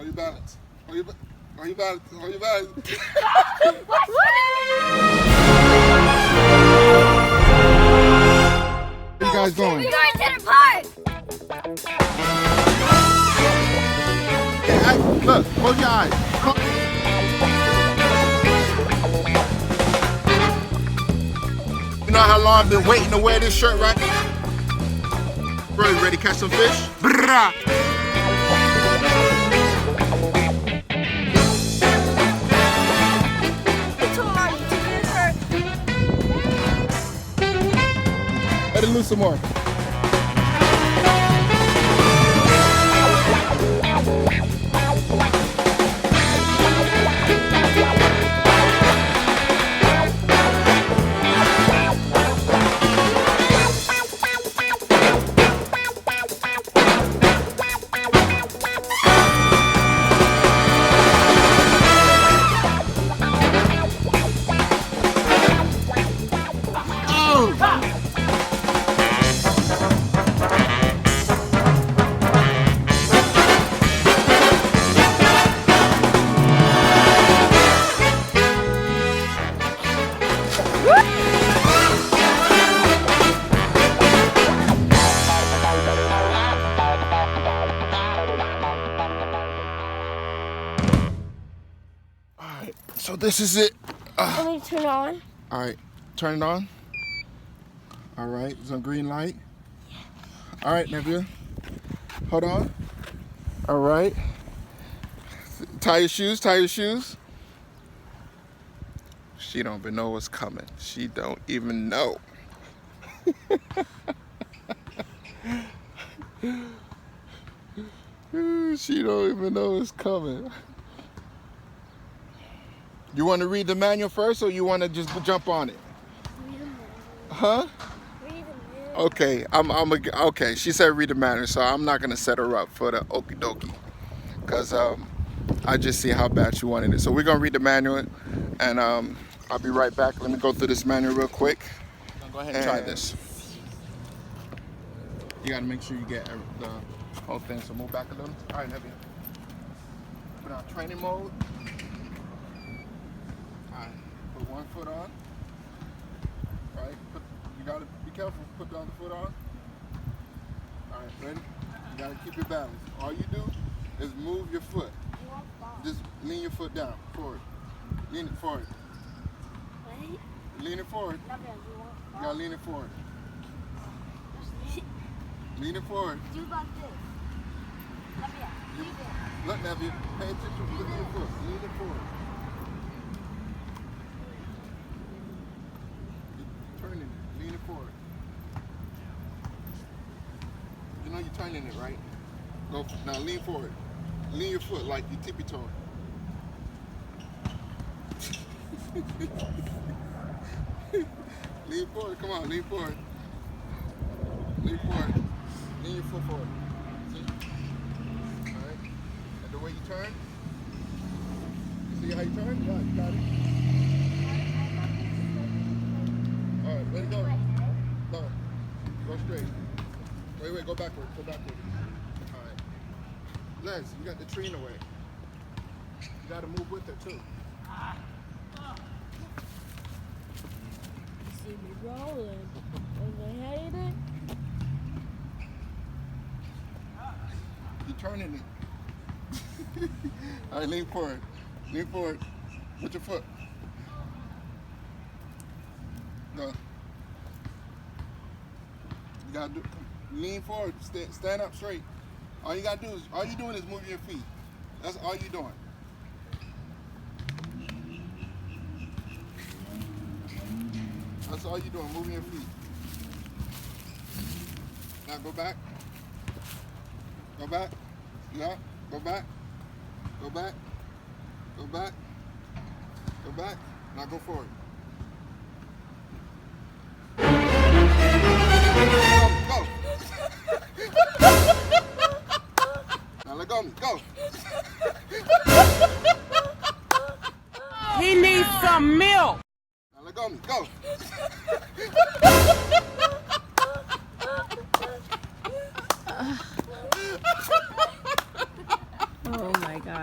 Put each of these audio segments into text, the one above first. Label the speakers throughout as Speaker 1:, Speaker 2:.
Speaker 1: Hold your balance. Hold your balance. Hold your balance. Where you guys going?
Speaker 2: We're going to the park.
Speaker 1: Hey, look, close your eyes. You know how long I've been waiting to wear this shirt, right? Bro, you ready to catch some fish? Brrrah. Let it loose some more. So this is it.
Speaker 2: Let me turn it on.
Speaker 1: All right, turn it on. All right, it's on green light. All right, Nebula, hold on. All right, tie your shoes, tie your shoes. She don't even know what's coming. She don't even know. She don't even know what's coming. You want to read the manual first, or you want to just jump on it?
Speaker 2: Read the manual.
Speaker 1: Huh?
Speaker 2: Read the manual.
Speaker 1: Okay, okay. She said read the manual, so I'm not gonna set her up for the okie dokie, cause I just see how bad she wanted it. So we're gonna read the manual, and I'll be right back. Let me go through this manual real quick. Go ahead and try this. You gotta make sure you get the whole thing. So move back a little. All right, Nebby. Put on training mode. Alright, put one foot on. Alright, you gotta be careful, put the other foot on. Alright, ready? You gotta keep your balance. All you do is move your foot. Just lean your foot down, forward. Lean it forward. Lean it forward. You gotta lean it forward. Lean it forward.
Speaker 2: Do like this.
Speaker 1: Look, Nebby, pay attention, look at your foot. Lean it forward. Turning it, lean it forward. You know you're turning it, right? Go, now lean forward. Lean your foot like you tippy toe. Lean forward, come on, lean forward. Lean forward. Lean your foot forward. See? Alright. And the way you turn. You see how you turn? Yeah, you got it. Alright, let it go. No. Go straight. Wait, go backward. Go backward. Alright. Les, you got the tree in the way. You gotta move with it too.
Speaker 2: See me rolling. And I hate it.
Speaker 1: You're turning it. Alright, lean forward. Lean forward. With your foot. Go. You gotta do. Lean forward. Stand up straight. All you gotta do is, all you're doing is moving your feet. That's all you're doing. That's all you're doing, moving your feet. Now go back. Go back. Yeah. Go back. Go back. Go back. Go back. Now go forward. Go. Now let go of me. Go.
Speaker 3: He needs some milk.
Speaker 1: Now let go of me. Go.
Speaker 4: Oh my God.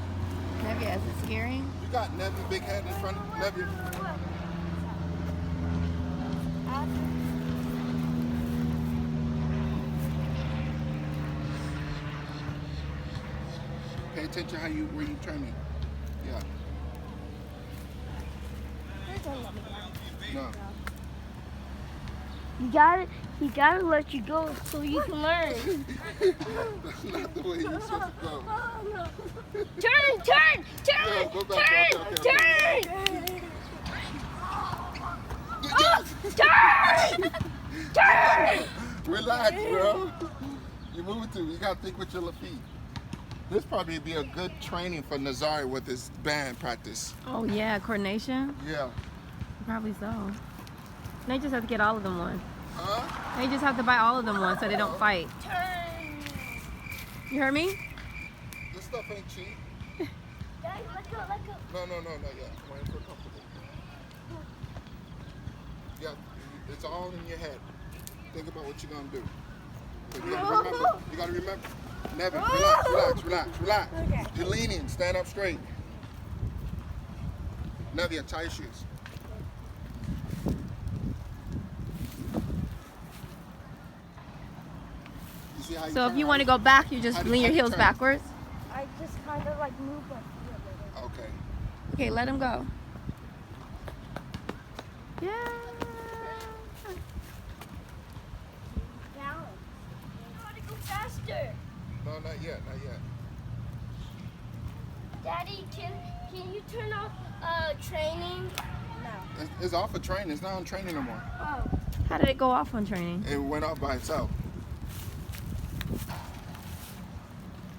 Speaker 3: Nevia, is it scary?
Speaker 1: You got Nevia big head in front of Nevia. Pay attention where you turning. Yeah. No.
Speaker 2: He gotta let you go so you can learn.
Speaker 1: That's not the way you're supposed to go.
Speaker 2: Turn!
Speaker 1: No, go back. Okay.
Speaker 2: Turn!
Speaker 1: Relax, bro. You're moving too. You gotta think with your feet. This probably be a good training for Nazari with his band practice.
Speaker 3: Oh yeah, coordination?
Speaker 1: Yeah.
Speaker 3: Probably so. They just have to get all of them one.
Speaker 1: Huh?
Speaker 3: They just have to buy all of them one so they don't fight.
Speaker 2: Turn!
Speaker 3: You heard me?
Speaker 1: This stuff ain't cheap.
Speaker 2: Guys, let go.
Speaker 1: No, not yet. I'm waiting for comfortable. Yeah, it's all in your head. Think about what you're gonna do. But you gotta remember. Nevin, relax.
Speaker 2: Okay.
Speaker 1: You're leaning. Stand up straight. Nevia, tie your shoes. You see how you
Speaker 3: So if
Speaker 1: turn
Speaker 3: you
Speaker 1: right?
Speaker 3: want to go back, you just
Speaker 1: How do-
Speaker 3: lean your
Speaker 1: how do you
Speaker 3: heels
Speaker 1: turn?
Speaker 3: backwards.
Speaker 2: I just kind of like move my feet a little.
Speaker 1: Okay.
Speaker 3: Okay, let him go. Yeah.
Speaker 2: Balance. I want to go faster.
Speaker 1: No, not yet.
Speaker 2: Daddy, can you turn off training? No.
Speaker 1: It's off of training. It's not on training no more.
Speaker 2: Oh.
Speaker 3: How did it go off on training?
Speaker 1: It went off by itself.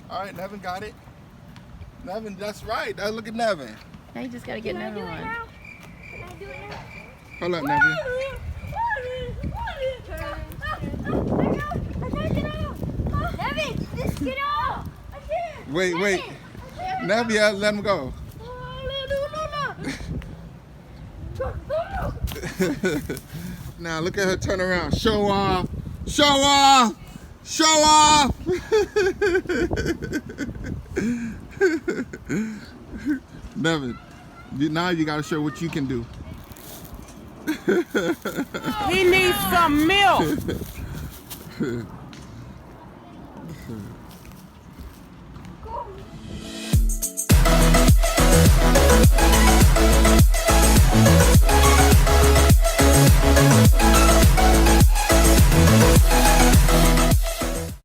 Speaker 1: All right, Nevin got it. Nevin, that's right. Look at Nevin.
Speaker 3: Now you just gotta get
Speaker 2: Can I do
Speaker 3: another
Speaker 2: it
Speaker 3: one.
Speaker 2: now? Can I do it now?
Speaker 1: Hold up, Nevin.
Speaker 2: I can't get off. Nevin, just get off. I can't.
Speaker 1: Wait. Nevia, let him go. Now look at her turn around. Show off. Nevin, now you gotta show what you can do.
Speaker 4: He needs some milk.